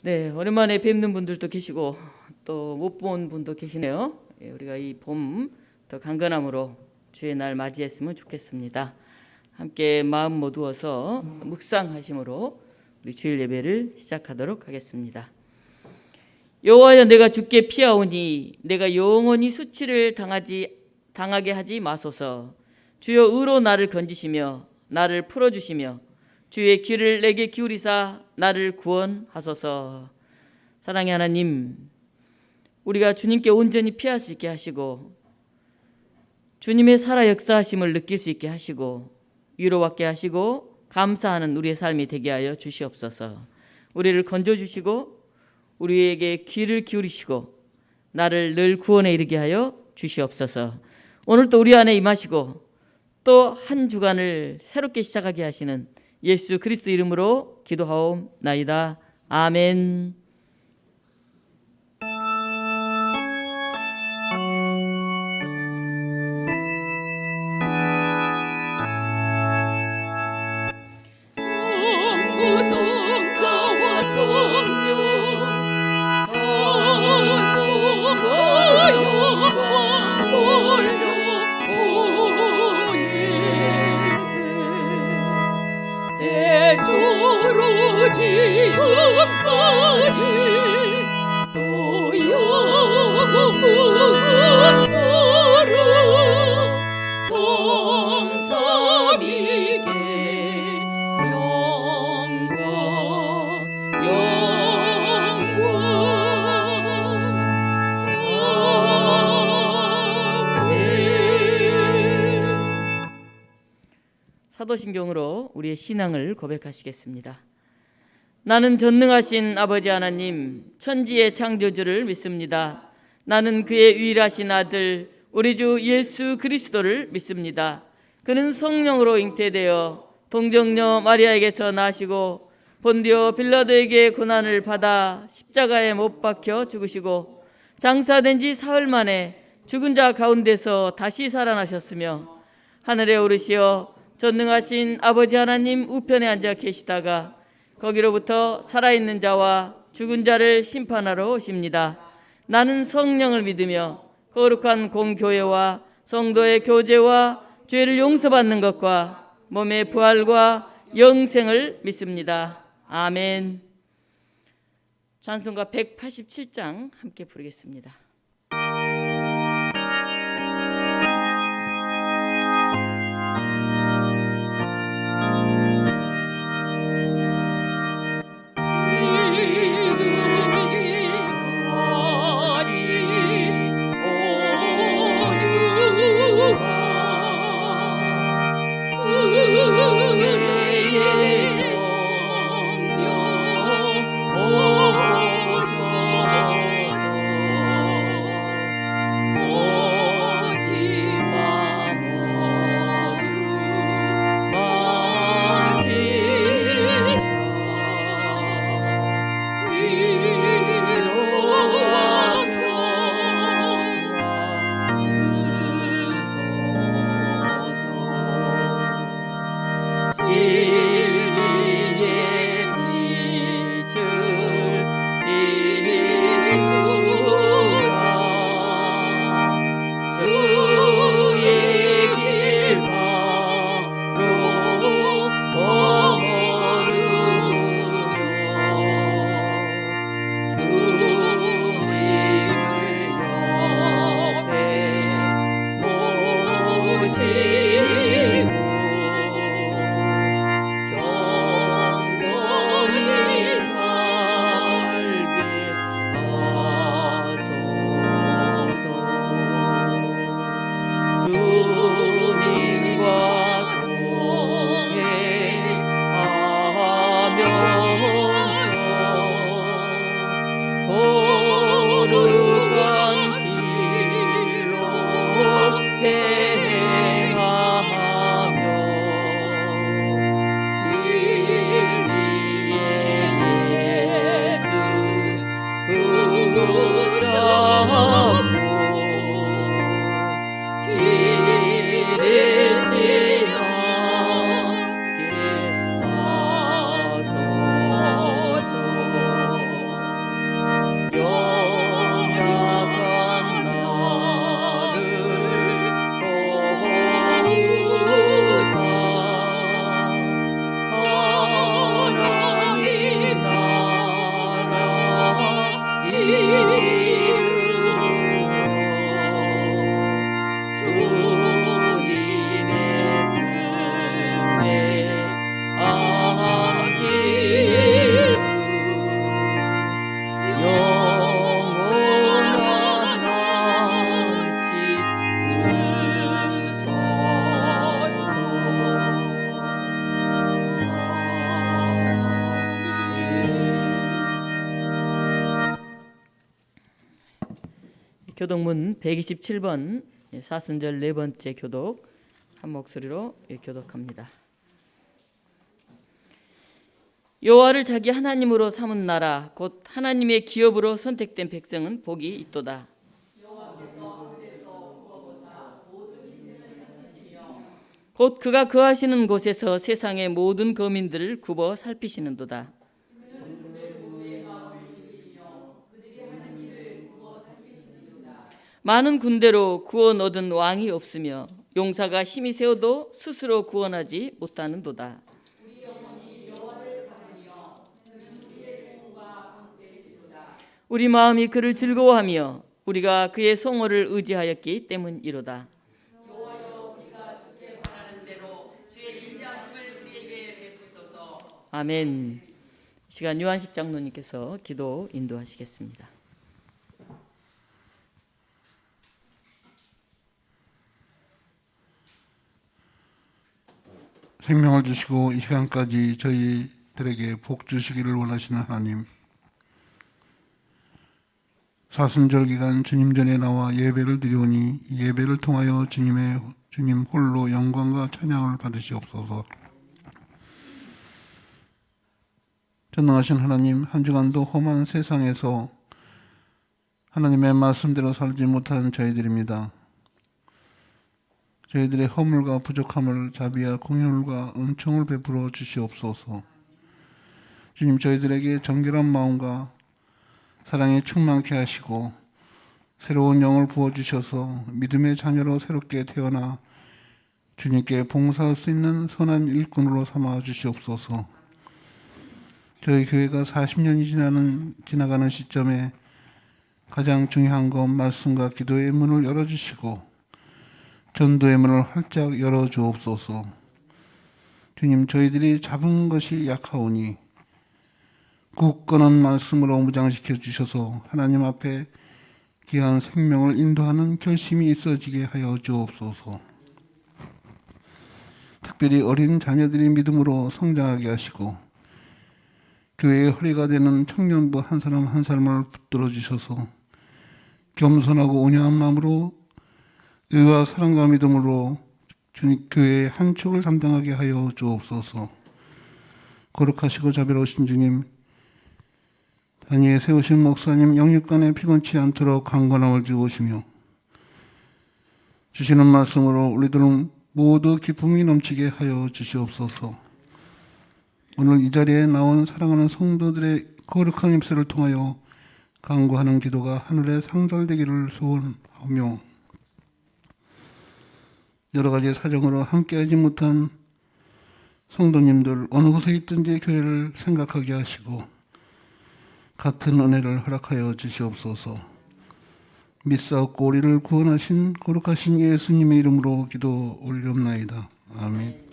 네, 오랜만에 뵙는 분들도 계시고 또 못 본 분도 계시네요. 우리가 이 봄 더 강건함으로 주의 날 맞이했으면 좋겠습니다. 함께 마음 모두어서 묵상하심으로 우리 주일 예배를 시작하도록 하겠습니다. 여호와여, 내가 주께 피하오니 내가 영원히 수치를 당하게 하지 마소서. 주여, 의로 나를 건지시며 나를 풀어주시며 주의 귀를 내게 기울이사 나를 구원하소서. 사랑의 하나님, 우리가 주님께 온전히 피할 수 있게 하시고 주님의 살아 역사하심을 느낄 수 있게 하시고 위로받게 하시고 감사하는 우리의 삶이 되게 하여 주시옵소서. 우리를 건져주시고 우리에게 귀를 기울이시고 나를 늘 구원에 이르게 하여 주시옵소서. 오늘 또 우리 안에 임하시고 또 한 주간을 새롭게 시작하게 하시는 예수 그리스도 이름으로 기도하옵나이다. 아멘. 성부성자와 성령 찬송과 영광 돌려보내세. 대조로 지금까지 또 영원토록 성삼위께 사도신경으로 우리의 신앙을 고백하시겠습니다. 나는 전능하신 아버지 하나님, 천지의 창조주를 믿습니다. 나는 그의 유일하신 아들 우리 주 예수 그리스도를 믿습니다. 그는 성령으로 잉태되어 동정녀 마리아에게서 나시고 본디오 빌라도에게 고난을 받아 십자가에 못 박혀 죽으시고 장사된 지 사흘 만에 죽은 자 가운데서 다시 살아나셨으며 하늘에 오르시어 전능하신 아버지 하나님 우편에 앉아 계시다가 거기로부터 살아있는 자와 죽은 자를 심판하러 오십니다. 나는 성령을 믿으며 거룩한 공교회와 성도의 교제와 죄를 용서받는 것과 몸의 부활과 영생을 믿습니다. 아멘. 찬송가 187장 함께 부르겠습니다. 교독문 127번 사순절 네 번째 교독 한 목소리로 교독합니다. 여호와를 자기 하나님으로 삼은 나라 곧 하나님의 기업으로 선택된 백성은 복이 있도다. 곧 그가 거하시는 곳에서 세상의 모든 거민들을 굽어 살피시는도다. 많은 군대로 구원 얻은 왕이 없으며 용사가 힘이 세어도 스스로 구원하지 못하는도다. 우리 마음이 그를 즐거워하며 우리가 그의 송호를 의지하였기 때문이로다. 아멘. 이 시간 유한식 장로님께서 기도 인도하시겠습니다. 생명을 주시고 이 시간까지 저희들에게 복 주시기를 원하시는 하나님, 사순절 기간 주님 전에 나와 예배를 드리오니 이 예배를 통하여 주님 홀로 영광과 찬양을 받으시옵소서. 전능하신 하나님, 한 주간도 험한 세상에서 하나님의 말씀대로 살지 못한 저희들입니다. 저희들의 허물과 부족함을 자비와 공효과 은총을 베풀어 주시옵소서. 주님, 저희들에게 정결한 마음과 사랑에 충만케 하시고 새로운 영을 부어주셔서 믿음의 자녀로 새롭게 태어나 주님께 봉사할 수 있는 선한 일꾼으로 삼아 주시옵소서. 저희 교회가 40년이 지나가는 시점에 가장 중요한 건 말씀과 기도의 문을 열어주시고 전도의 문을 활짝 열어주옵소서. 주님, 저희들이 잡은 것이 약하오니 굳건한 말씀으로 무장시켜 주셔서 하나님 앞에 귀한 생명을 인도하는 결심이 있어지게 하여 주옵소서. 특별히 어린 자녀들이 믿음으로 성장하게 하시고 교회의 허리가 되는 청년부 한 사람 한 사람을 붙들어 주셔서 겸손하고 온유한 마음으로 의와 사랑과 믿음으로 주님 교회의 한 축을 담당하게 하여 주옵소서. 거룩하시고 자비로우신 주님, 단위에 세우신 목사님 영육간에 피곤치 않도록 강건함을 주시며 주시는 말씀으로 우리들은 모두 기쁨이 넘치게 하여 주시옵소서. 오늘 이 자리에 나온 사랑하는 성도들의 거룩한 입술을 통하여 간구하는 기도가 하늘에 상달되기를 소원하며 여러 가지 사정으로 함께하지 못한 성도님들 어느 곳에 있든지 교회를 생각하게 하시고 같은 은혜를 허락하여 주시옵소서. 믿사옵고 우리를 구원하신 거룩하신 예수님의 이름으로 기도 올리옵나이다. 아멘.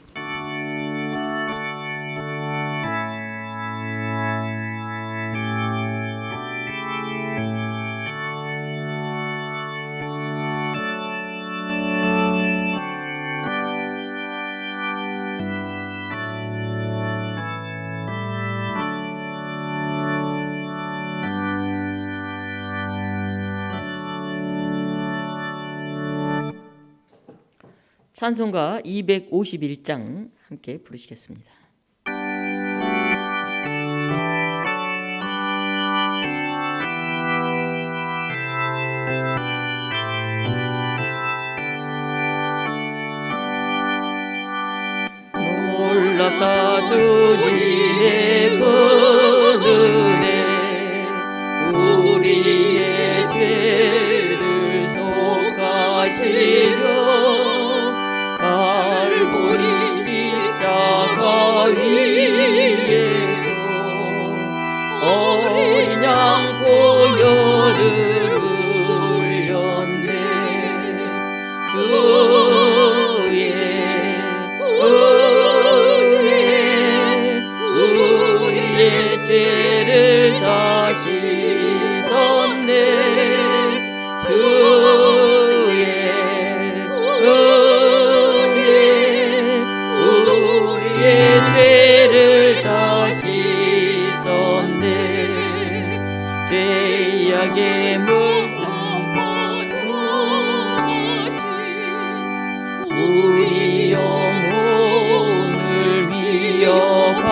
찬송가 251장 함께 부르시겠습니다. 놀랍다 주님의 그 은혜 우리의 죄를 속하시려 갈보리 십자가 위에서 어린 양 보혈을 흘렸네. 주의 은혜 우리의 죄를 다 씻었네. 주의 우리의 죄를 다 씻었네. 죄악의 물감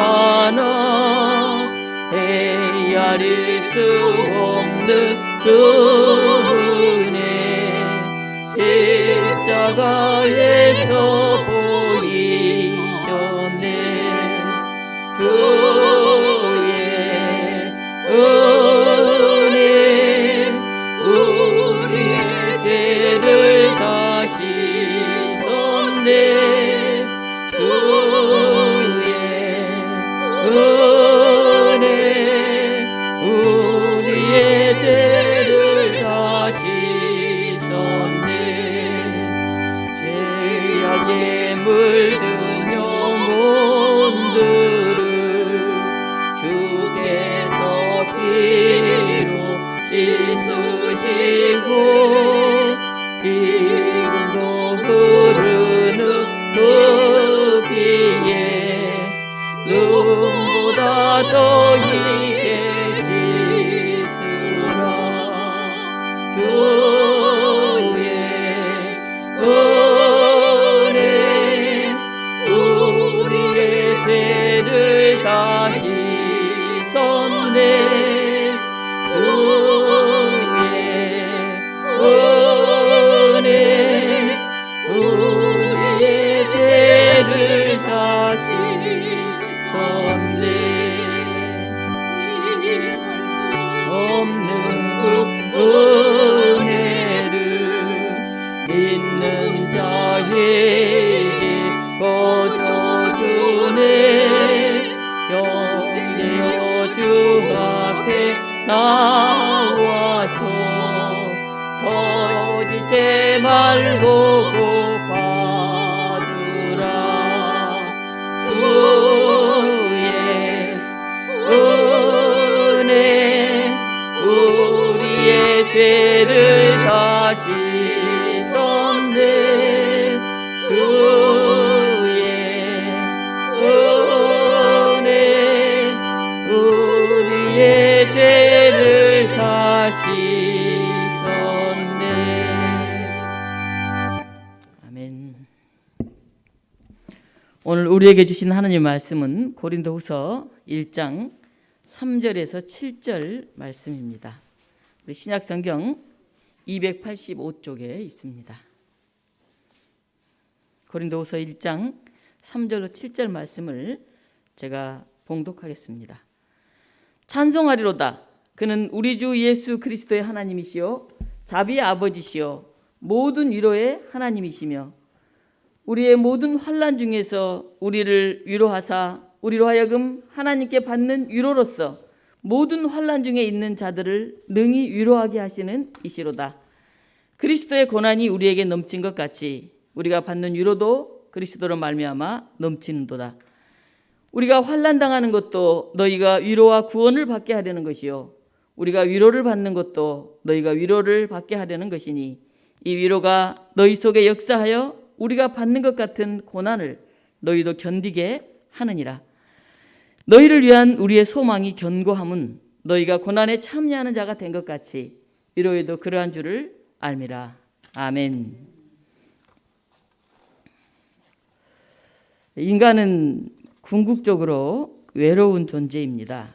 하나 헤아릴 수 없는 주은혜 십자가에서 보이셨네. 주의 은혜 우리의 죄를 다 씻었네. 주의 은혜 우리의 죄를 다 씻었네. 죄악에 물든 영혼들을 주께서 피로 씻으시고 지금도 흐르는 그 피에 눈보다 더이게 씻으라. 주의 은혜 우리의 죄를 다 씻었네. 주의 은혜 우리의 죄를 다 씻었네. 없는 그 은혜를 믿는 자에게 거저주네. 영예여 주 앞에 나와서 터지지 말고 받으라. 주의 은혜 우리의 죄를 다 씻었네. 주의 은혜 우리의 죄를 다 씻었네. 아멘. 오늘 우리에게 주신 하나님의 말씀은 고린도후서 1장 3절에서 7절 말씀입니다. 우리 신약성경 285쪽에 있습니다. 고린도후서 1장 3절로 7절 말씀을 제가 봉독하겠습니다. 찬송하리로다. 그는 우리 주 예수 그리스도의 하나님이시요 자비의 아버지시요 모든 위로의 하나님이시며 우리의 모든 환난 중에서 우리를 위로하사 우리로 하여금 하나님께 받는 위로로서 모든 환난 중에 있는 자들을 능히 위로하게 하시는 이시로다. 그리스도의 고난이 우리에게 넘친 것 같이 우리가 받는 위로도 그리스도로 말미암아 넘치는도다. 우리가 환난 당하는 것도 너희가 위로와 구원을 받게 하려는 것이요 우리가 위로를 받는 것도 너희가 위로를 받게 하려는 것이니 이 위로가 너희 속에 역사하여 우리가 받는 것 같은 고난을 너희도 견디게 하느니라. 너희를 위한 우리의 소망이 견고함은 너희가 고난에 참여하는 자가 된 것 같이 위로에도 그러한 줄을 알미라. 아멘. 인간은 궁극적으로 외로운 존재입니다.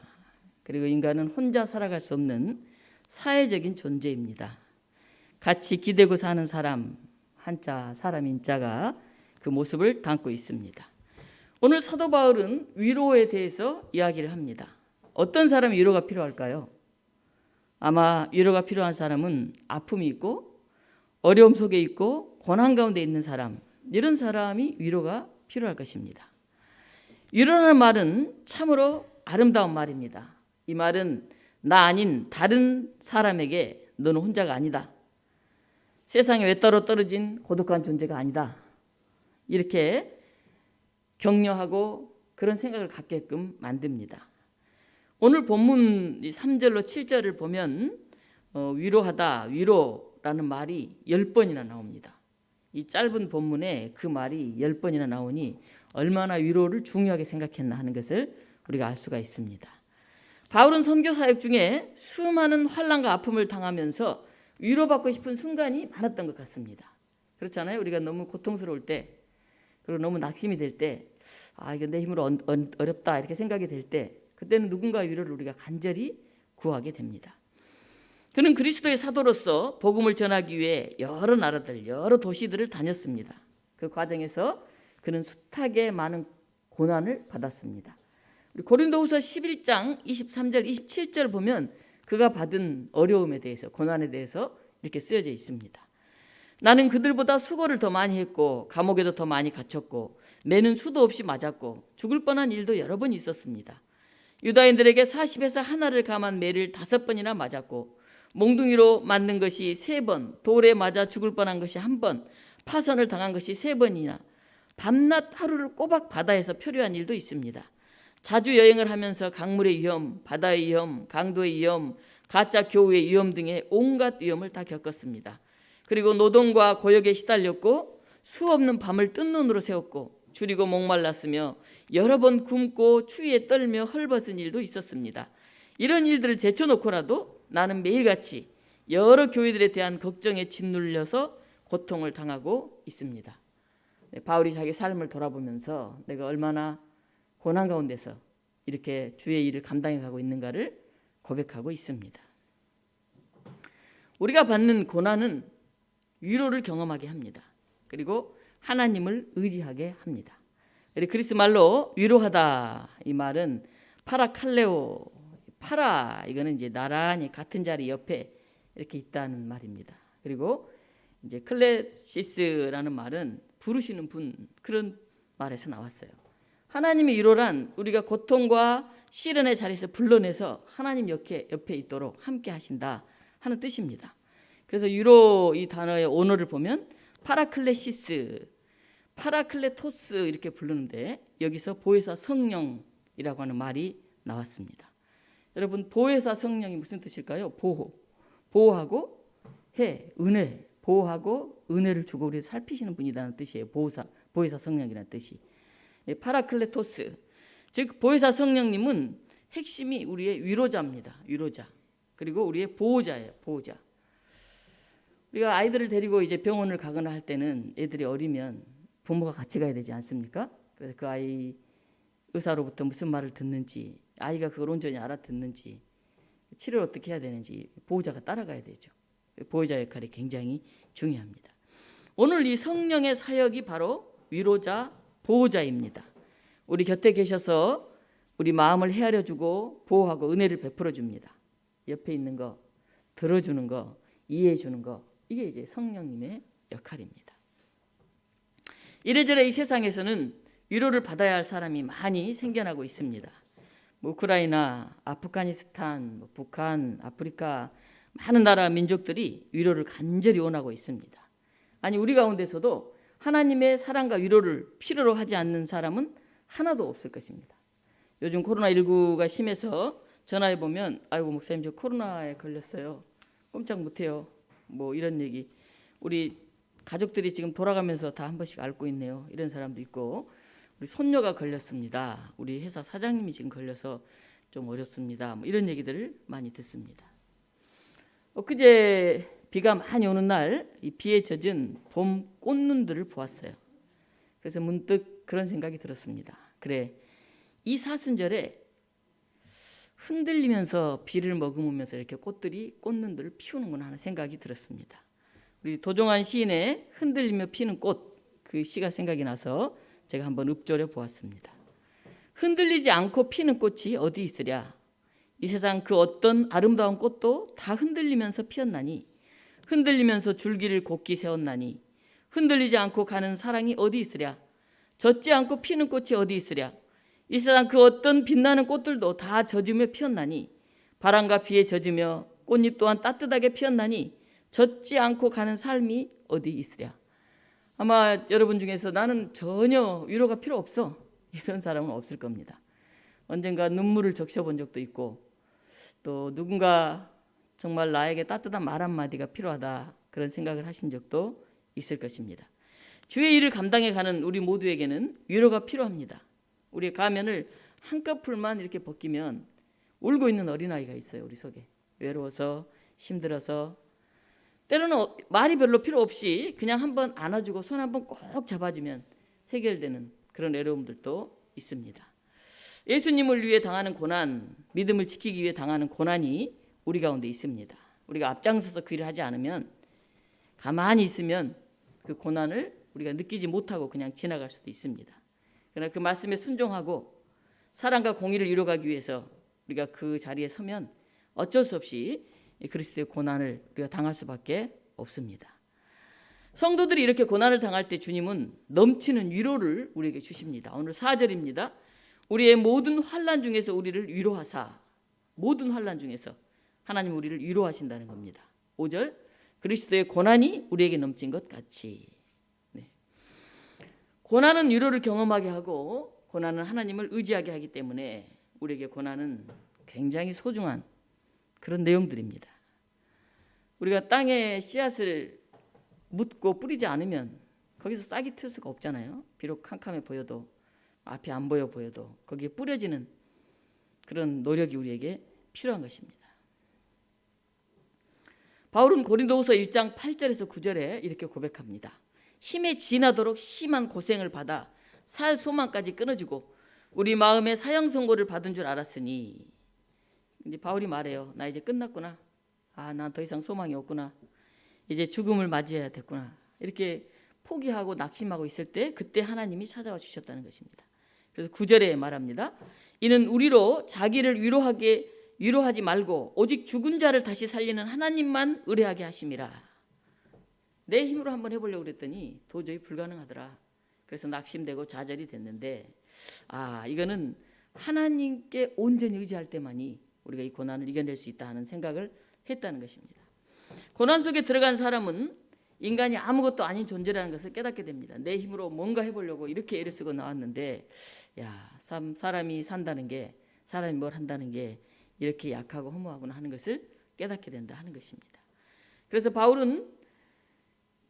그리고 인간은 혼자 살아갈 수 없는 사회적인 존재입니다. 같이 기대고 사는 사람, 한자, 사람 인자가 그 모습을 담고 있습니다. 오늘 사도 바울은 위로에 대해서 이야기를 합니다. 어떤 사람이 위로가 필요할까요? 아마 위로가 필요한 사람은 아픔이 있고 어려움 속에 있고 고난 가운데 있는 사람, 이런 사람이 위로가 필요할 것입니다. 위로라는 말은 참으로 아름다운 말입니다. 이 말은 나 아닌 다른 사람에게 너는 혼자가 아니다. 세상에 외따로 떨어진 고독한 존재가 아니다. 이렇게 격려하고 그런 생각을 갖게끔 만듭니다. 오늘 본문 3절로 7절을 보면 위로하다, 위로라는 말이 10번이나 나옵니다. 이 짧은 본문에 그 말이 10번이나 나오니 얼마나 위로를 중요하게 생각했나 하는 것을 우리가 알 수가 있습니다. 바울은 선교 사역 중에 수많은 환난과 아픔을 당하면서 위로받고 싶은 순간이 많았던 것 같습니다. 그렇잖아요. 우리가 너무 고통스러울 때, 그리고 너무 낙심이 될 때 이거 내 힘으로 어렵다 이렇게 생각이 될 때 그때는 누군가의 위로를 우리가 간절히 구하게 됩니다. 그는 그리스도의 사도로서 복음을 전하기 위해 여러 나라들, 여러 도시들을 다녔습니다. 그 과정에서 그는 숱하게 많은 고난을 받았습니다. 우리 고린도후서 11장 23절, 27절 보면 그가 받은 어려움에 대해서, 고난에 대해서 이렇게 쓰여져 있습니다. 나는 그들보다 수고를 더 많이 했고 감옥에도 더 많이 갇혔고 매는 수도 없이 맞았고 죽을 뻔한 일도 여러 번 있었습니다. 유다인들에게 40에서 하나를 감한 매를 5번이나 맞았고 몽둥이로 맞는 것이 3번, 돌에 맞아 죽을 뻔한 것이 1번, 파선을 당한 것이 3번이나 밤낮 하루를 꼬박 바다에서 표류한 일도 있습니다. 자주 여행을 하면서 강물의 위험, 바다의 위험, 강도의 위험, 가짜 교우의 위험 등의 온갖 위험을 다 겪었습니다. 그리고 노동과 고역에 시달렸고 수없는 밤을 뜬 눈으로 새웠고 줄이고 목말랐으며 여러 번 굶고 추위에 떨며 헐벗은 일도 있었습니다. 이런 일들을 제쳐놓고라도 나는 매일같이 여러 교회들에 대한 걱정에 짓눌려서 고통을 당하고 있습니다. 바울이 자기 삶을 돌아보면서 내가 얼마나 고난 가운데서 이렇게 주의 일을 감당해 가고 있는가를 고백하고 있습니다. 우리가 받는 고난은 위로를 경험하게 합니다. 그리고 하나님을 의지하게 합니다. 그리스 말로 위로하다 이 말은 파라칼레오, 파라 이거는 이제 나란히 같은 자리 옆에 이렇게 있다는 말입니다. 그리고 이제 클레시스라는 말은 부르시는 분, 그런 말에서 나왔어요. 하나님의 위로란 우리가 고통과 시련의 자리에서 불러내서 하나님 옆에 있도록 함께 하신다 하는 뜻입니다. 그래서 위로 이 단어의 언어를 보면 파라클레시스, 파라클레토스 이렇게 부르는데 여기서 보혜사 성령이라고 하는 말이 나왔습니다. 여러분 보혜사 성령이 무슨 뜻일까요? 보호하고 은혜, 보호하고 은혜를 주고 우리를 살피시는 분이라는 뜻이에요. 보혜사 성령이라는 뜻이. 파라클레토스, 즉 보혜사 성령님은 핵심이 우리의 위로자입니다. 위로자. 그리고 우리의 보호자예요. 보호자. 우리가 아이들을 데리고 이제 병원을 가거나 할 때는 애들이 어리면 부모가 같이 가야 되지 않습니까? 그래서 그 아이 의사로부터 무슨 말을 듣는지, 아이가 그걸 온전히 알아듣는지, 치료를 어떻게 해야 되는지 보호자가 따라가야 되죠. 보호자 역할이 굉장히 중요합니다. 오늘 이 성령의 사역이 바로 위로자, 보호자입니다. 우리 곁에 계셔서 우리 마음을 헤아려주고 보호하고 은혜를 베풀어줍니다. 옆에 있는 거, 들어주는 거, 이해해주는 거, 이게 이제 성령님의 역할입니다. 이래저래 이 세상에서는 위로를 받아야 할 사람이 많이 생겨나고 있습니다. 우크라이나, 아프가니스탄, 북한, 아프리카 많은 나라 민족들이 위로를 간절히 원하고 있습니다. 아니 우리 가운데서도 하나님의 사랑과 위로를 필요로 하지 않는 사람은 하나도 없을 것입니다. 요즘 코로나19가 심해서 전화해 보면 아이고 목사님 저 코로나에 걸렸어요. 꼼짝 못해요. 뭐 이런 얘기. 우리 가족들이 지금 돌아가면서 다 한 번씩 앓고 있네요. 이런 사람도 있고 우리 손녀가 걸렸습니다. 우리 회사 사장님이 지금 걸려서 좀 어렵습니다. 뭐 이런 얘기들을 많이 듣습니다. 엊그제 비가 많이 오는 날 이 비에 젖은 봄 꽃눈들을 보았어요. 그래서 문득 그런 생각이 들었습니다. 그래, 이 사순절에 흔들리면서 비를 머금으면서 이렇게 꽃눈들을 피우는구나 하는 생각이 들었습니다. 우리 도종환 시인의 흔들리며 피는 꽃 그 시가 생각이 나서 제가 한번 읊조려 보았습니다. 흔들리지 않고 피는 꽃이 어디 있으랴. 이 세상 그 어떤 아름다운 꽃도 다 흔들리면서 피었나니 흔들리면서 줄기를 곧게 세웠나니 흔들리지 않고 가는 사랑이 어디 있으랴. 젖지 않고 피는 꽃이 어디 있으랴. 이 세상 그 어떤 빛나는 꽃들도 다 젖으며 피었나니 바람과 비에 젖으며 꽃잎 또한 따뜻하게 피었나니 젖지 않고 가는 삶이 어디 있으랴. 아마 여러분 중에서 나는 전혀 위로가 필요 없어 이런 사람은 없을 겁니다. 언젠가 눈물을 적셔본 적도 있고 또 누군가 정말 나에게 따뜻한 말 한마디가 필요하다 그런 생각을 하신 적도 있을 것입니다. 주의 일을 감당해 가는 우리 모두에게는 위로가 필요합니다. 우리의 가면을 한꺼풀만 이렇게 벗기면 울고 있는 어린아이가 있어요. 우리 속에 외로워서 힘들어서 때로는 말이 별로 필요 없이 그냥 한번 안아주고 손 한번 꼭 잡아주면 해결되는 그런 외로움들도 있습니다. 예수님을 위해 당하는 고난, 믿음을 지키기 위해 당하는 고난이 우리 가운데 있습니다. 우리가 앞장서서 그 일을 하지 않으면, 가만히 있으면 그 고난을 우리가 느끼지 못하고 그냥 지나갈 수도 있습니다. 그러나 그 말씀에 순종하고 사랑과 공의를 이루어가기 위해서 우리가 그 자리에 서면 어쩔 수 없이 그리스도의 고난을 우리가 당할 수밖에 없습니다. 성도들이 이렇게 고난을 당할 때 주님은 넘치는 위로를 우리에게 주십니다. 오늘 4절입니다. 우리의 모든 환난 중에서 우리를 위로하사, 모든 환난 중에서 하나님 우리를 위로하신다는 겁니다. 5절, 그리스도의 고난이 우리에게 넘친 것 같이. 네. 고난은 위로를 경험하게 하고 고난은 하나님을 의지하게 하기 때문에 우리에게 고난은 굉장히 소중한 그런 내용들입니다. 우리가 땅에 씨앗을 묻고 뿌리지 않으면 거기서 싹이 틀 수가 없잖아요. 비록 캄캄해 보여도, 앞이 안 보여 보여도 거기에 뿌려지는 그런 노력이 우리에게 필요한 것입니다. 바울은 고린도후서 1장 8절에서 9절에 이렇게 고백합니다. 힘에 지나도록 심한 고생을 받아 살 소망까지 끊어지고 우리 마음에 사형 선고를 받은 줄 알았으니, 이제 바울이 말해요. 나 이제 끝났구나. 난 더 이상 소망이 없구나. 이제 죽음을 맞이해야 됐구나. 이렇게 포기하고 낙심하고 있을 때 그때 하나님이 찾아와 주셨다는 것입니다. 그래서 9절에 말합니다. 이는 우리로 자기를 위로하지 말고 오직 죽은 자를 다시 살리는 하나님만 의뢰하게 하심이라. 내 힘으로 한번 해보려고 그랬더니 도저히 불가능하더라. 그래서 낙심되고 좌절이 됐는데, 이거는 하나님께 온전히 의지할 때만이 우리가 이 고난을 이겨낼 수 있다 하는 생각을 했다는 것입니다. 고난 속에 들어간 사람은 인간이 아무것도 아닌 존재라는 것을 깨닫게 됩니다. 내 힘으로 뭔가 해보려고 이렇게 애를 쓰고 나왔는데, 사람이 산다는 게, 사람이 뭘 한다는 게 이렇게 약하고 허무하구나 하는 것을 깨닫게 된다 하는 것입니다. 그래서 바울은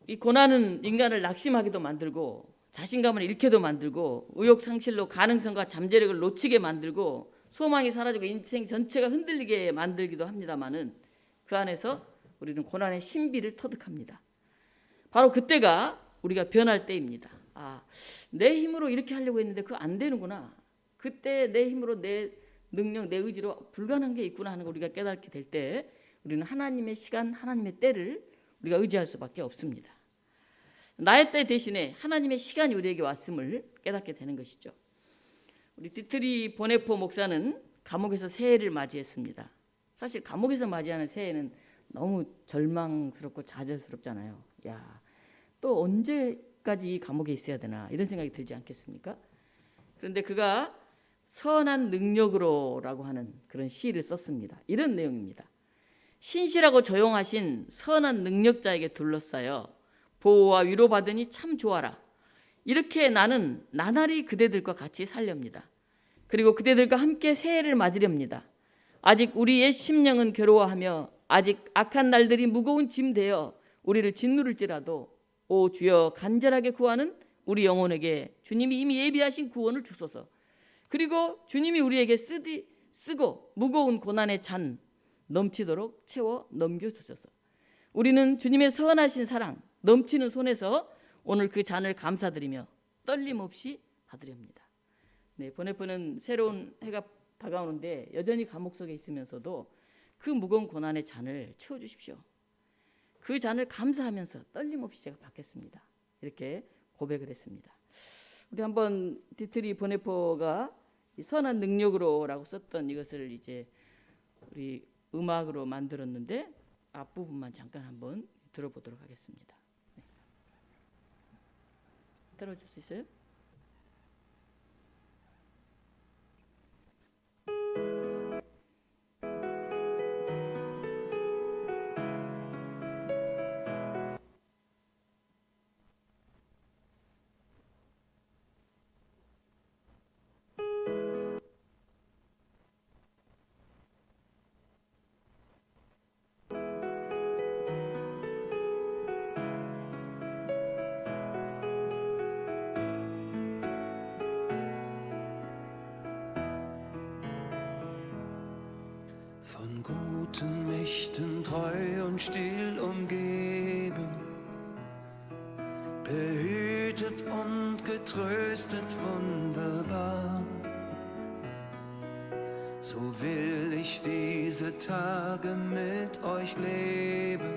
이 고난은 인간을 낙심하게도 만들고 자신감을 잃게도 만들고 의욕 상실로 가능성과 잠재력을 놓치게 만들고 소망이 사라지고 인생 전체가 흔들리게 만들기도 합니다마는 그 안에서 우리는 고난의 신비를 터득합니다. 바로 그때가 우리가 변할 때입니다. 내 힘으로 이렇게 하려고 했는데 그거 안 되는구나. 그때 내 힘으로, 내 능력, 내 의지로 불가능한 게 있구나 하는 걸 우리가 깨닫게 될 때 우리는 하나님의 시간, 하나님의 때를 우리가 의지할 수밖에 없습니다. 나의 때 대신에 하나님의 시간이 우리에게 왔음을 깨닫게 되는 것이죠. 우리 디트리 보네포 목사는 감옥에서 새해를 맞이했습니다. 사실 감옥에서 맞이하는 새해는 너무 절망스럽고 좌절스럽잖아요. 또 언제까지 이 감옥에 있어야 되나 이런 생각이 들지 않겠습니까? 그런데 그가 선한 능력으로라고 하는 그런 시를 썼습니다. 이런 내용입니다. 신실하고 조용하신 선한 능력자에게 둘러싸여 보호와 위로받으니 참 좋아라. 이렇게 나는 나날이 그대들과 같이 살렵니다. 그리고 그대들과 함께 새해를 맞으렵니다. 아직 우리의 심령은 괴로워하며 아직 악한 날들이 무거운 짐 되어 우리를 짓누를지라도 오 주여 간절하게 구하는 우리 영혼에게 주님이 이미 예비하신 구원을 주소서. 그리고 주님이 우리에게 쓰고 무거운 고난의 잔 넘치도록 채워 넘겨주소서. 우리는 주님의 선하신 사랑 넘치는 손에서 오늘 그 잔을 감사드리며 떨림 없이 받으렵니다. 보네포는 새로운 해가 다가오는데 여전히 감옥 속에 있으면서도 그 무거운 고난의 잔을 채워주십시오. 그 잔을 감사하면서 떨림 없이 제가 받겠습니다. 이렇게 고백을 했습니다. 우리 한번 디트리 보네포가 선한 능력으로라고 썼던 이것을 이제 우리 음악으로 만들었는데 앞부분만 잠깐 한번 들어보도록 하겠습니다. 들어줄 수 있어요? Von guten Mächten treu und still umgeben, behütet und getröstet wunderbar. So will ich diese Tage mit euch leben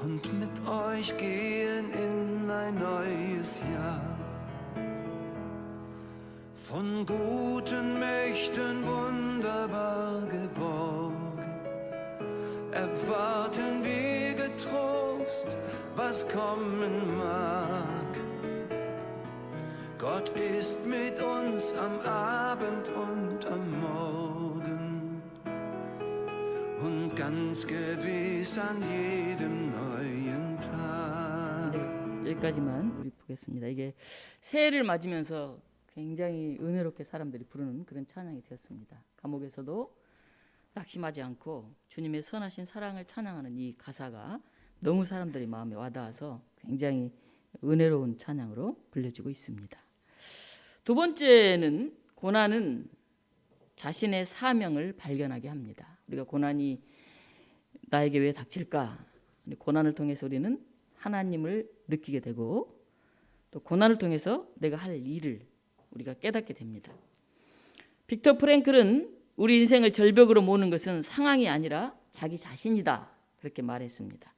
und mit euch gehen in ein neues Jahr. Von guten Mächten wunderbar geborgen, erwarten wir getrost, was kommen mag. Gott ist mit uns am Abend und am Morgen und ganz gewiss an jedem neuen Tag. 여기까지만 우리 보겠습니다. 이게 새해를 맞으면서 굉장히 은혜롭게 사람들이 부르는 그런 찬양이 되었습니다. 감옥에서도 낙심하지 않고 주님의 선하신 사랑을 찬양하는 이 가사가 너무 사람들이 마음에 와닿아서 굉장히 은혜로운 찬양으로 불려지고 있습니다. 두 번째는 고난은 자신의 사명을 발견하게 합니다. 우리가 고난이 나에게 왜 닥칠까? 고난을 통해서 우리는 하나님을 느끼게 되고 또 고난을 통해서 내가 할 일을 우리가 깨닫게 됩니다. 빅터 프랭클은 우리 인생을 절벽으로 모는 것은 상황이 아니라 자기 자신이다. 그렇게 말했습니다.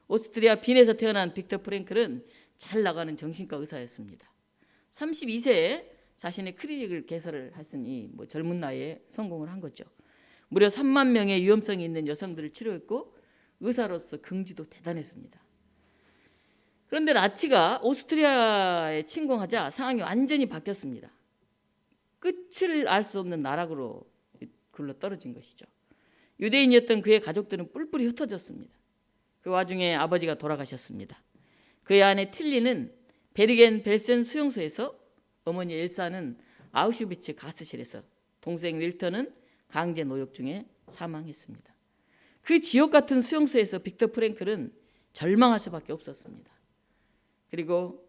오스트리아 빈에서 태어난 빅터 프랭클은 잘 나가는 정신과 의사였습니다. 32세에 자신의 클리닉을 개설을 했으니 젊은 나이에 성공을 한 거죠. 무려 3만 명의 위험성이 있는 여성들을 치료했고 의사로서 긍지도 대단했습니다. 그런데 나치가 오스트리아에 침공하자 상황이 완전히 바뀌었습니다. 끝을 알 수 없는 나락으로 굴러 떨어진 것이죠. 유대인이었던 그의 가족들은 뿔뿔이 흩어졌습니다. 그 와중에 아버지가 돌아가셨습니다. 그의 아내 틸리는 베르겐 벨센 수용소에서, 어머니 엘사는 아우슈비츠 가스실에서, 동생 윌터는 강제 노역 중에 사망했습니다. 그 지옥 같은 수용소에서 빅터 프랭클은 절망할 수밖에 없었습니다. 그리고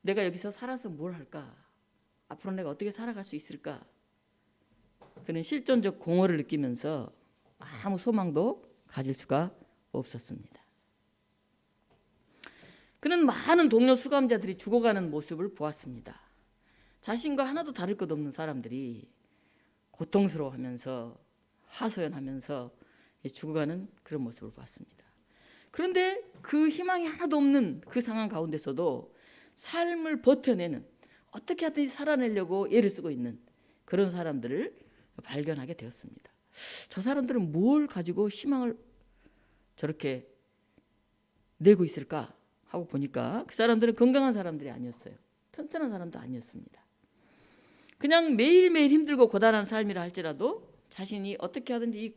내가 여기서 살아서 뭘 할까? 앞으로 내가 어떻게 살아갈 수 있을까? 그는 실존적 공허를 느끼면서 아무 소망도 가질 수가 없었습니다. 그는 많은 동료 수감자들이 죽어가는 모습을 보았습니다. 자신과 하나도 다를 것 없는 사람들이 고통스러워하면서 하소연하면서 죽어가는 그런 모습을 봤습니다. 그런데 그 희망이 하나도 없는 그 상황 가운데서도 삶을 버텨내는, 어떻게 하든지 살아내려고 애를 쓰고 있는 그런 사람들을 발견하게 되었습니다. 저 사람들은 뭘 가지고 희망을 저렇게 내고 있을까 하고 보니까 그 사람들은 건강한 사람들이 아니었어요. 튼튼한 사람도 아니었습니다. 그냥 매일매일 힘들고 고단한 삶이라 할지라도 자신이 어떻게 하든지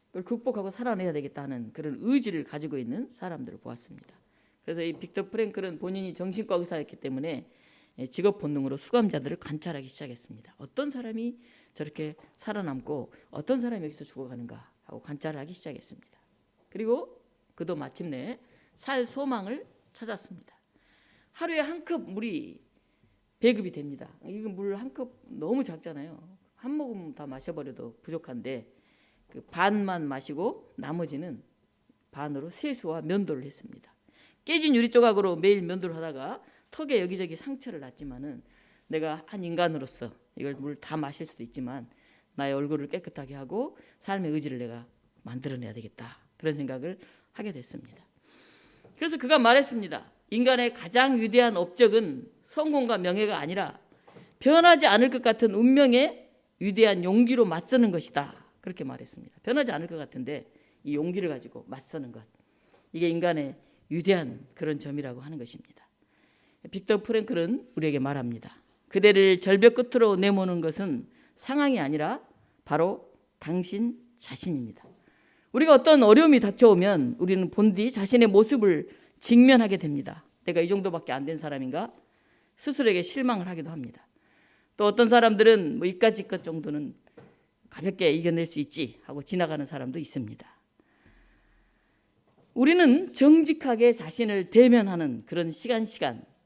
이걸 극복하고 살아내야 되겠다는 그런 의지를 가지고 있는 사람들을 보았습니다. 그래서 이 빅터 프랭클은 본인이 정신과 의사였기 때문에 직업 본능으로 수감자들을 관찰하기 시작했습니다. 어떤 사람이 저렇게 살아남고 어떤 사람이 여기서 죽어가는가 하고 관찰을 하기 시작했습니다. 그리고 그도 마침내 살 소망을 찾았습니다. 하루에 한 컵 물이 배급이 됩니다. 이거 물 한 컵 너무 작잖아요. 한 모금 다 마셔버려도 부족한데 그 반만 마시고 나머지는 반으로 세수와 면도를 했습니다. 깨진 유리 조각으로 매일 면도를 하다가 턱에 여기저기 상처를 났지만은 내가 한 인간으로서 이걸 물 다 마실 수도 있지만 나의 얼굴을 깨끗하게 하고 삶의 의지를 내가 만들어내야 되겠다. 그런 생각을 하게 됐습니다. 그래서 그가 말했습니다. 인간의 가장 위대한 업적은 성공과 명예가 아니라 변하지 않을 것 같은 운명의 위대한 용기로 맞서는 것이다. 그렇게 말했습니다. 변하지 않을 것 같은데 이 용기를 가지고 맞서는 것. 이게 인간의 위대한 그런 점이라고 하는 것입니다. 빅터 프랭클은 우리에게 말합니다. 그대를 절벽 끝으로 내모는 것은 상황이 아니라 바로 당신 자신입니다. 우리가 어떤 어려움이 닥쳐오면 우리는 본디 자신의 모습을 직면하게 됩니다. 내가 이 정도밖에 안 된 사람인가? 스스로에게 실망을 하기도 합니다. 또 어떤 사람들은 이까짓 것 정도는 가볍게 이겨낼 수 있지 하고 지나가는 사람도 있습니다. 우리는 정직하게 자신을 대면하는 그런 시간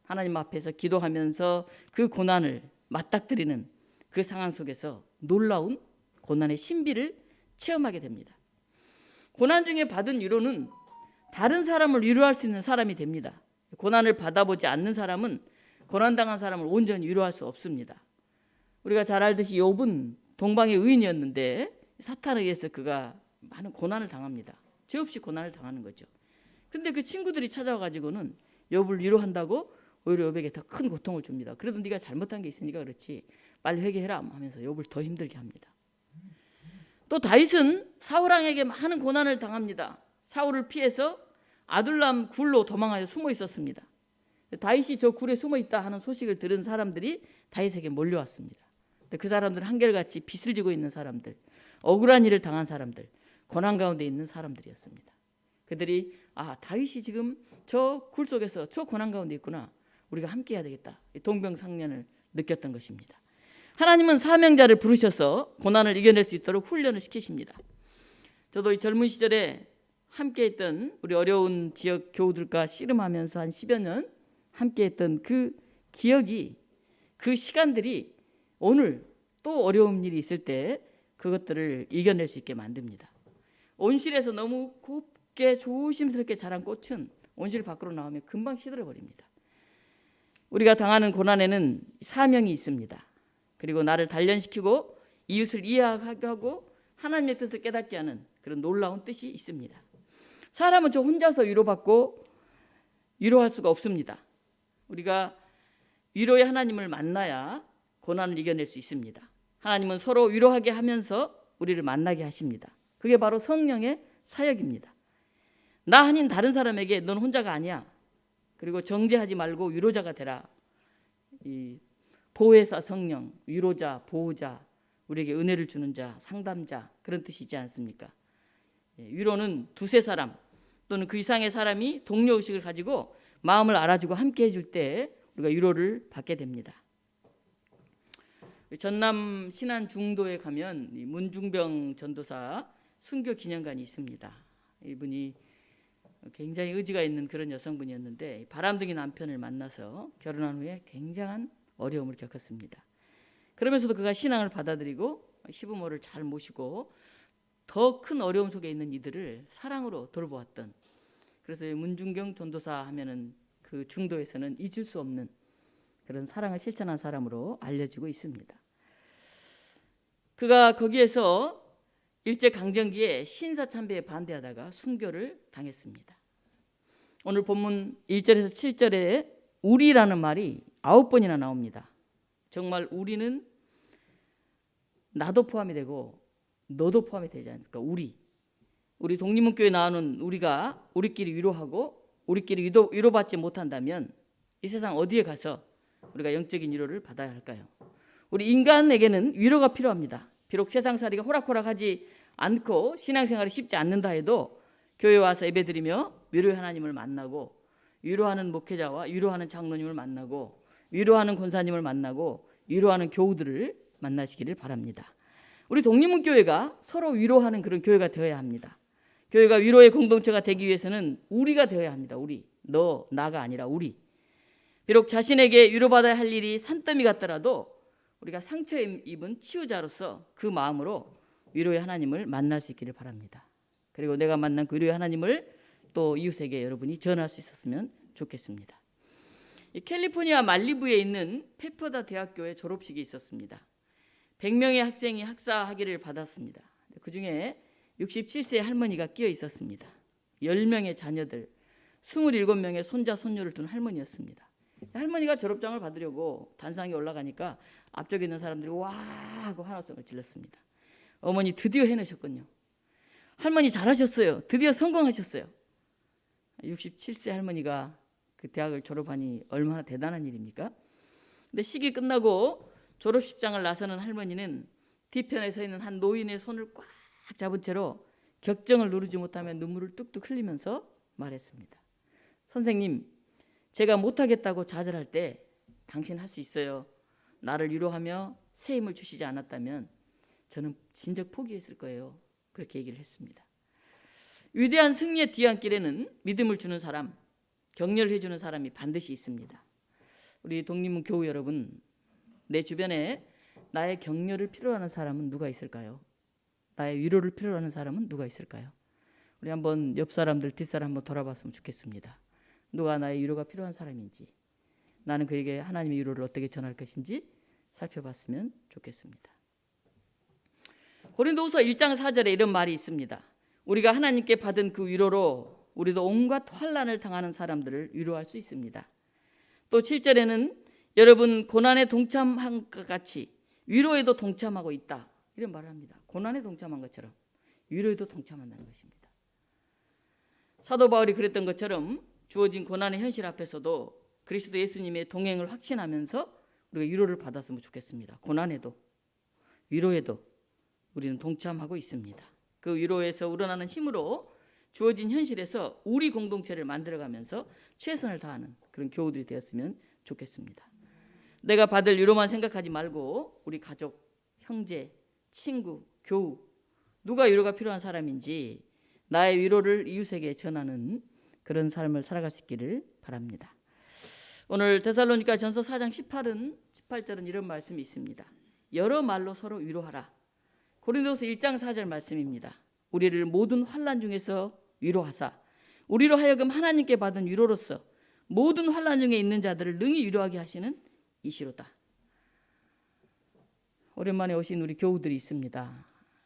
하나님 앞에서 기도하면서 그 고난을 맞닥뜨리는 그 상황 속에서 놀라운 고난의 신비를 체험하게 됩니다. 고난 중에 받은 위로는 다른 사람을 위로할 수 있는 사람이 됩니다. 고난을 받아보지 않는 사람은 고난당한 사람을 온전히 위로할 수 없습니다. 우리가 잘 알듯이 욥은 동방의 의인이었는데 사탄에 의해서 그가 많은 고난을 당합니다. 죄 없이 고난을 당하는 거죠. 근데 그 친구들이 찾아와가지고는 욥을 위로한다고 오히려 욥에게 더 큰 고통을 줍니다. 그래도 네가 잘못한 게 있으니까 그렇지 빨리 회개해라 하면서 욥을 더 힘들게 합니다. 또 다윗은 사울왕에게 많은 고난을 당합니다. 사울을 피해서 아둘람 굴로 도망하여 숨어 있었습니다. 다윗이 저 굴에 숨어 있다 하는 소식을 들은 사람들이 다윗에게 몰려왔습니다. 그 사람들은 한결같이 빚을 지고 있는 사람들, 억울한 일을 당한 사람들, 고난 가운데 있는 사람들이었습니다. 그들이 다윗이 지금 저 굴 속에서 저 고난 가운데 있구나. 우리가 함께 해야 되겠다. 동병상련을 느꼈던 것입니다. 하나님은 사명자를 부르셔서 고난을 이겨낼 수 있도록 훈련을 시키십니다. 저도 이 젊은 시절에 함께했던 우리 어려운 지역 교우들과 씨름하면서 한 10여 년 함께했던 그 기억이, 그 시간들이 오늘 또 어려운 일이 있을 때 그것들을 이겨낼 수 있게 만듭니다. 온실에서 너무 곱게 조심스럽게 자란 꽃은 온실 밖으로 나오면 금방 시들어버립니다. 우리가 당하는 고난에는 사명이 있습니다. 그리고 나를 단련시키고 이웃을 이해하게 하고 하나님의 뜻을 깨닫게 하는 그런 놀라운 뜻이 있습니다. 사람은 저 혼자서 위로받고 위로할 수가 없습니다. 우리가 위로의 하나님을 만나야 고난을 이겨낼 수 있습니다. 하나님은 서로 위로하게 하면서 우리를 만나게 하십니다. 그게 바로 성령의 사역입니다. 나 아닌 다른 사람에게 넌 혼자가 아니야. 그리고 정죄하지 말고 위로자가 되라. 이 보혜사 성령, 위로자, 보호자, 우리에게 은혜를 주는 자, 상담자, 그런 뜻이지 않습니까? 위로는 두세 사람 또는 그 이상의 사람이 동료의식을 가지고 마음을 알아주고 함께 해줄 때 우리가 위로를 받게 됩니다. 전남 신안 중도에 가면 문중병 전도사 순교 기념관이 있습니다. 이분이 굉장히 의지가 있는 그런 여성분이었는데 바람둥이 남편을 만나서 결혼한 후에 굉장한 어려움을 겪었습니다. 그러면서도 그가 신앙을 받아들이고 시부모를 잘 모시고 더 큰 어려움 속에 있는 이들을 사랑으로 돌보았던, 그래서 문중경 전도사 하면은 그 중도에서는 잊을 수 없는 그런 사랑을 실천한 사람으로 알려지고 있습니다. 그가 거기에서 일제강점기에 신사참배에 반대하다가 순교를 당했습니다. 오늘 본문 1절에서 7절에 우리라는 말이 9번이나 나옵니다. 정말 우리는 나도 포함이 되고 너도 포함이 되지 않습니까? 우리 독립문교에 나오는 우리가 우리끼리 위로하고 우리끼리 위로받지 못한다면 이 세상 어디에 가서 우리가 영적인 위로를 받아야 할까요? 우리 인간에게는 위로가 필요합니다. 비록 세상살이가 호락호락하지 않고 신앙생활이 쉽지 않는다 해도 교회 와서 예배드리며 위로의 하나님을 만나고 위로하는 목회자와 위로하는 장로님을 만나고 위로하는 권사님을 만나고 위로하는 교우들을 만나시기를 바랍니다. 우리 독립문교회가 서로 위로하는 그런 교회가 되어야 합니다. 교회가 위로의 공동체가 되기 위해서는 우리가 되어야 합니다. 우리, 너, 나가 아니라 우리. 비록 자신에게 위로받아야 할 일이 산더미 같더라도 우리가 상처 입은 치유자로서 그 마음으로 위로의 하나님을 만날 수 있기를 바랍니다. 그리고 내가 만난 그 위로의 하나님을 또 이웃에게 여러분이 전할 수 있었으면 좋겠습니다. 캘리포니아 말리부에 있는 페퍼다 대학교의 졸업식이 있었습니다. 100명의 학생이 학사 학위를 받았습니다. 그중에 67세의 할머니가 끼어 있었습니다. 10명의 자녀들, 27명의 손자 손녀를 둔 할머니였습니다. 할머니가 졸업장을 받으려고 단상에 올라가니까 앞쪽에 있는 사람들이 와 하고 환호성을 질렀습니다. 어머니 드디어 해내셨군요. 할머니 잘하셨어요. 드디어 성공하셨어요. 67세 할머니가 그 대학을 졸업하니 얼마나 대단한 일입니까? 근데 시기 끝나고 졸업식장을 나서는 할머니는 뒤편에 서 있는 한 노인의 손을 꽉 잡은 채로 격정을 누르지 못하며 눈물을 뚝뚝 흘리면서 말했습니다. 선생님, 제가 못하겠다고 좌절할 때 당신 할 수 있어요. 나를 위로하며 새 힘을 주시지 않았다면 저는 진작 포기했을 거예요. 그렇게 얘기를 했습니다. 위대한 승리의 뒤안길에는 믿음을 주는 사람, 격려를 해주는 사람이 반드시 있습니다. 우리 독립문 교우 여러분, 내 주변에 나의 격려를 필요로 하는 사람은 누가 있을까요? 나의 위로를 필요로 하는 사람은 누가 있을까요? 우리 한번 옆 사람들 뒷사람 한번 돌아봤으면 좋겠습니다. 누가 나의 위로가 필요한 사람인지, 나는 그에게 하나님의 위로를 어떻게 전할 것인지 살펴봤으면 좋겠습니다. 고린도후서 1장 4절에 이런 말이 있습니다. 우리가 하나님께 받은 그 위로로 우리도 온갖 환난을 당하는 사람들을 위로할 수 있습니다. 또 7절에는 여러분 고난에 동참한 것 같이 위로에도 동참하고 있다, 이런 말을 합니다. 고난에 동참한 것처럼 위로에도 동참한다는 것입니다. 사도 바울이 그랬던 것처럼 주어진 고난의 현실 앞에서도 그리스도 예수님의 동행을 확신하면서 우리가 위로를 받았으면 좋겠습니다. 고난에도 위로에도 우리는 동참하고 있습니다. 그 위로에서 우러나는 힘으로 주어진 현실에서 우리 공동체를 만들어가면서 최선을 다하는 그런 교우들이 되었으면 좋겠습니다. 내가 받을 위로만 생각하지 말고 우리 가족, 형제, 친구, 교우, 누가 위로가 필요한 사람인지 나의 위로를 이웃에게 전하는 그런 삶을 살아갈 수 있기를 바랍니다. 오늘 데살로니가 전서 4장 18절은 이런 말씀이 있습니다. 여러 말로 서로 위로하라. 고린도서 1장 4절 말씀입니다. 우리를 모든 환난 중에서 위로하사 우리로 하여금 하나님께 받은 위로로서 모든 환난 중에 있는 자들을 능히 위로하게 하시는 이시로다. 오랜만에 오신 우리 교우들이 있습니다.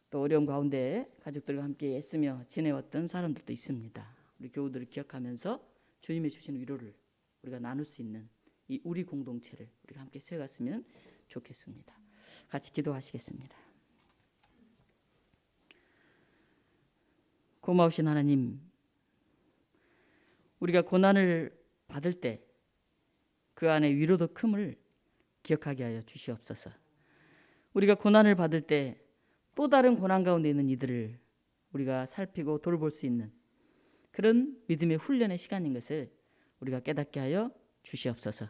또 어려움 가운데 가족들과 함께 애쓰며 지내왔던 사람들도 있습니다. 우리 교우들을 기억하면서 주님이 주시는 위로를 우리가 나눌 수 있는 이 우리 공동체를 우리가 함께 세워갔으면 좋겠습니다. 같이 기도하시겠습니다. 고마우신 하나님, 우리가 고난을 받을 때 그 안에 위로도 큼을 기억하게 하여 주시옵소서. 우리가 고난을 받을 때 또 다른 고난 가운데 있는 이들을 우리가 살피고 돌볼 수 있는 그런 믿음의 훈련의 시간인 것을 우리가 깨닫게 하여 주시옵소서.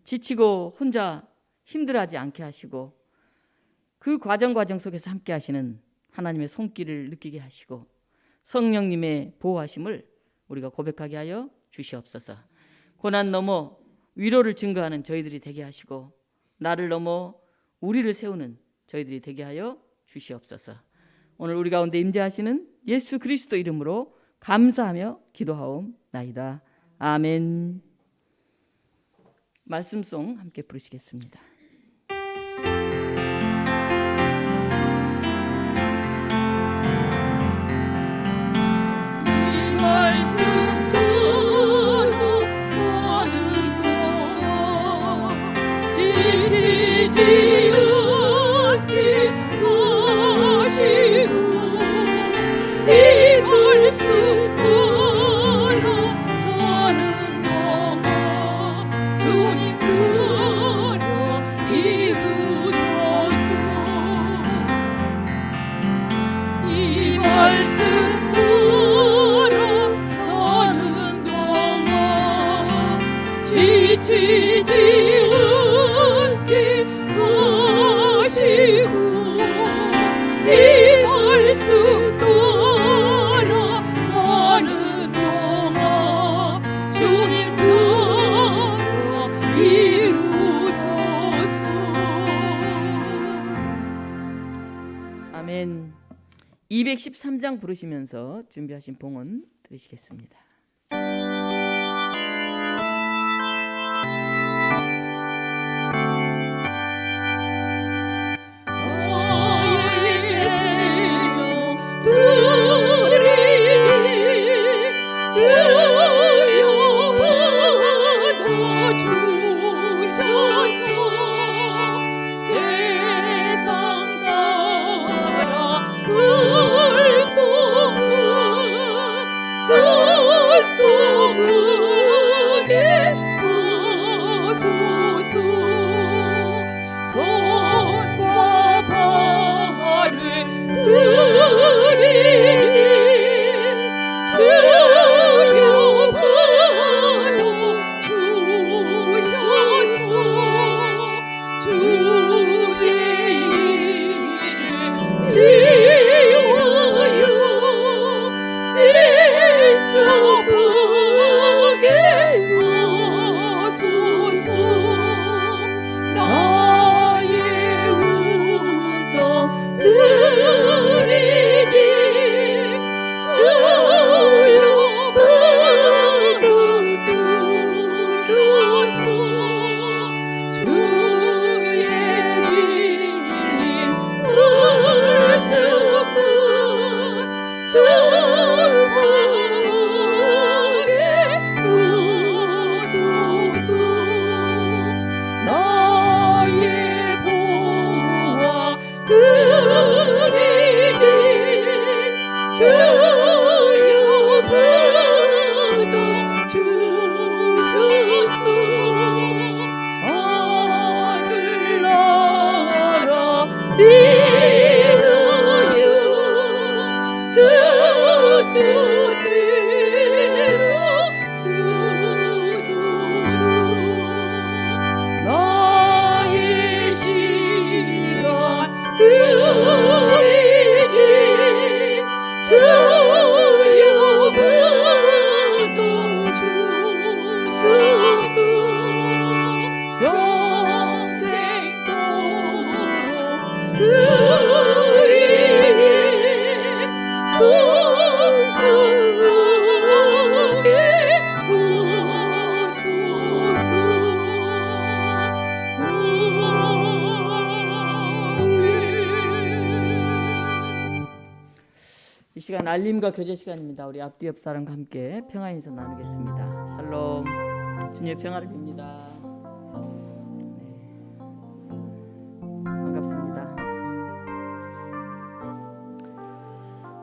지치고 혼자 힘들어하지 않게 하시고 그 과정 속에서 함께 하시는 하나님의 손길을 느끼게 하시고 성령님의 보호하심을 우리가 고백하게 하여 주시옵소서. 고난 넘어 위로를 증거하는 저희들이 되게 하시고 나를 넘어 우리를 세우는 저희들이 되게 하여 주시옵소서. 오늘 우리 가운데 임재하시는 예수 그리스도 이름으로 감사하며 기도하옵나이다. 아멘. 말씀송 함께 부르시겠습니다. 이 말씀 따라 사는 것 지치지 않게 하시고 이 말씀 따라 사는 동안 주님 나라 이루소서. 이 말씀 따라 사는 동안 지치지 않게 하시고 이 말씀 따라 사는 동안 주님 나라 이루소서. 아멘. 213장 부르시면서 준비하신 봉헌 드리시겠습니다. 나의 생명 드리니 주여 받아주셔서 세상 살아 을 동안 이 시간 알림과 교제 시간입니다. 우리 앞뒤 옆 사람과 함께 평화 인사 나누겠습니다. 샬롬. 주님의 평화를 빕니다. 반갑습니다.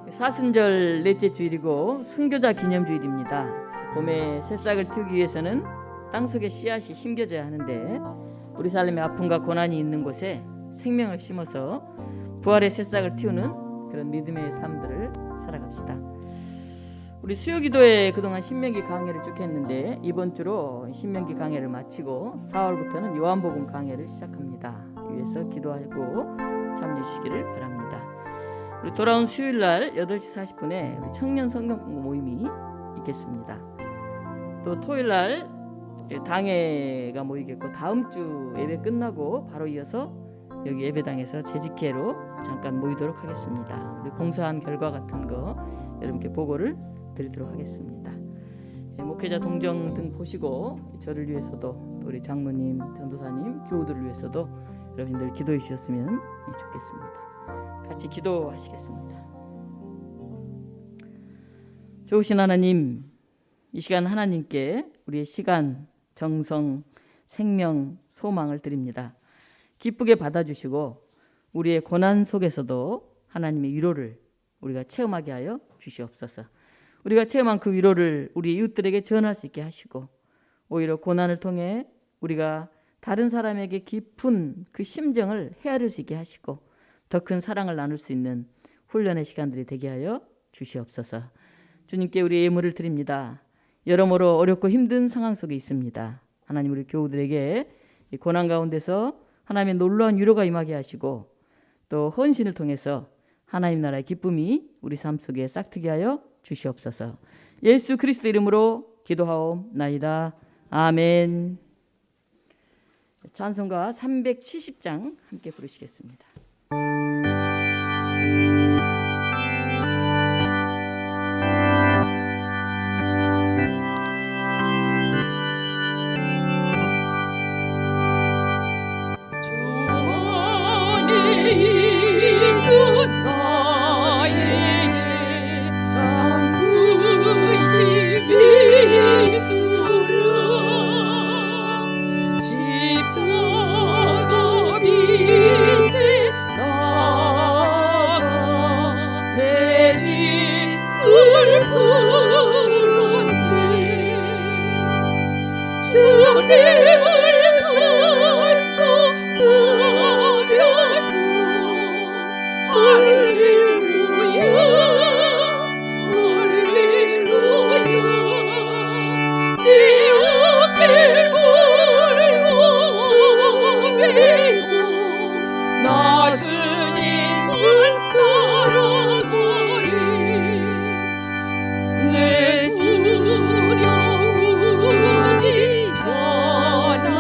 사순절 넷째 주일이고 순교자 기념주일입니다. 봄에 새싹을 틔우기 위해서는 땅속에 씨앗이 심겨져야 하는데 우리 삶의 아픔과 고난이 있는 곳에 생명을 심어서 부활의 새싹을 틔우는 그런 믿음의 삶들을 살아갑시다. 우리 수요기도에 그동안 신명기 강해를 쭉 했는데 이번 주로 신명기 강해를 마치고 4월부터는 요한복음 강해를 시작합니다. 위해서 기도하고 참여해 주시기를 바랍니다. 우리 돌아온 수요일날 8시 40분에 우리 청년 성경 공부 모임이 있겠습니다. 또 토요일날 당회가 모이겠고 다음 주 예배 끝나고 바로 이어서 여기 예배당에서 재직회로 잠깐 모이도록 하겠습니다. 우리 공사한 결과 같은 거 여러분께 보고를 드리도록 하겠습니다. 목회자 동정 등 보시고 저를 위해서도 또 우리 장로님, 전도사님, 교우들을 위해서도 여러분들 기도해 주셨으면 좋겠습니다. 같이 기도하시겠습니다. 좋으신 하나님, 이 시간 하나님께 우리의 시간, 정성, 생명, 소망을 드립니다. 기쁘게 받아주시고 우리의 고난 속에서도 하나님의 위로를 우리가 체험하게 하여 주시옵소서. 우리가 체험한 그 위로를 우리 이웃들에게 전할 수 있게 하시고 오히려 고난을 통해 우리가 다른 사람에게 깊은 그 심정을 헤아릴 수 있게 하시고 더 큰 사랑을 나눌 수 있는 훈련의 시간들이 되게 하여 주시옵소서. 주님께 우리 예물을 드립니다. 여러모로 어렵고 힘든 상황 속에 있습니다. 하나님 우리 교우들에게 이 고난 가운데서 하나님의 놀라운 위로가 임하게 하시고 또 헌신을 통해서 하나님 나라의 기쁨이 우리 삶 속에 싹트게 하여 주시옵소서. 예수 그리스도 이름으로 기도하옵나이다. 아멘. 찬송가 370장 함께 부르시겠습니다. 내 두려움이 변하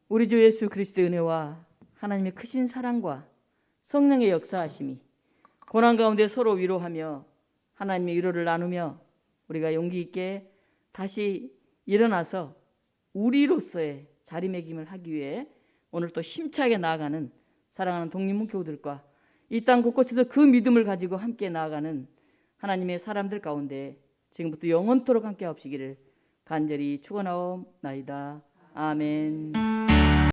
우리 주 예수 그리스도의 은혜와 하나님의 크신 사랑과 성령의 역사하심이 고난 가운데 서로 위로하며 하나님의 위로를 나누며 우리가 용기 있게 다시 일어나서 우리로서의 자리매김을 하기 위해 오늘 또 힘차게 나아가는 사랑하는 독립문 교우들과 이 땅 곳곳에서 그 믿음을 가지고 함께 나아가는 하나님의 사람들 가운데 지금부터 영원토록 함께 하시기를 간절히 축원하옵나이다. 아멘.